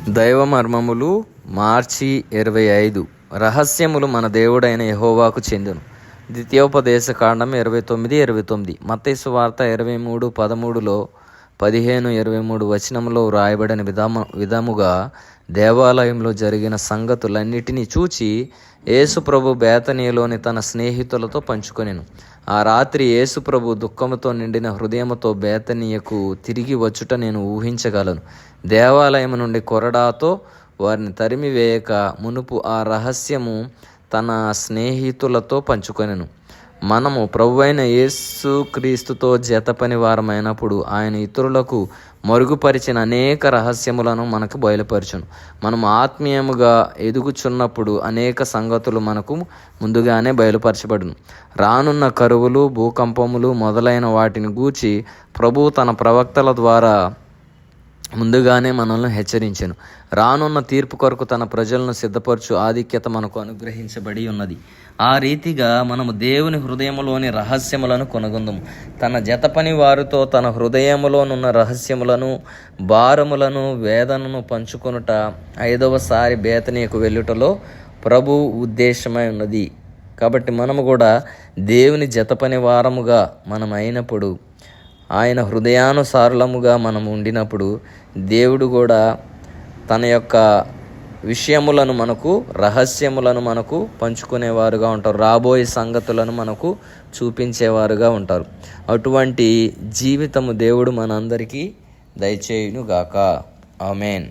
దైవ మర్మములు మార్చి 25. రహస్యములు మన దేవుడైన యెహోవాకు చెందును. ద్వితీయోపదేశ కాండం 29:29. మత్తయి సువార్త 23:13లో 15-23 వచనంలో వ్రాయబడిన విధముగా దేవాలయంలో జరిగిన సంగతులన్నిటినీ చూచి యేసు ప్రభు బేతనీయలోని తన స్నేహితులతో పంచుకొనెను. ఆ రాత్రి యేసు ప్రభు దుఃఖముతో నిండిన హృదయముతో బేతనీయకు తిరిగి వచ్చుట నేను ఊహించగలను. దేవాలయం నుండి కొరడాతో వారిని తరిమివేయక మునుపు ఆ రహస్యము తన స్నేహితులతో పంచుకొనెను. మనము ప్రభువైన యేసు క్రీస్తుతో జతపని వారమైనప్పుడు ఆయన ఇతరులకు మరుగుపరిచిన అనేక రహస్యములను మనకు బయలుపరచును. మనము ఆత్మీయముగా ఎదుగుచున్నప్పుడు అనేక సంగతులు మనకు ముందుగానే బయలుపరచబడును. రానున్న కరువులు, భూకంపములు మొదలైన వాటిని గూర్చి ప్రభువు తన ప్రవక్తల ద్వారా ముందుగానే మనల్ని హెచ్చరించెను. రానున్న తీర్పు కొరకు తన ప్రజలను సిద్ధపరచు ఆధిక్యత మనకు అనుగ్రహించబడి ఉన్నది. ఆ రీతిగా మనము దేవుని హృదయములోని రహస్యములను కొనగొందుము. తన జతపని వారితో తన హృదయములోనున్న రహస్యములను, భారములను, వేదనను పంచుకొనుట 5వసారి బేతనీయకు వెళ్ళుటలో ప్రభు ఉద్దేశమై ఉన్నది. కాబట్టి మనము కూడా దేవుని జతపని వారముగా మనం అయినప్పుడు, ఆయన హృదయానుసారులముగా మనం ఉండినప్పుడు దేవుడు కూడా తన యొక్క విషయములను మనకు, రహస్యములను మనకు పంచుకునేవారుగా ఉంటారు. రాబోయే సంగతులను మనకు చూపించేవారుగా ఉంటారు. అటువంటి జీవితము దేవుడు మనందరికీ దయచేయునుగాక. ఆమేన్.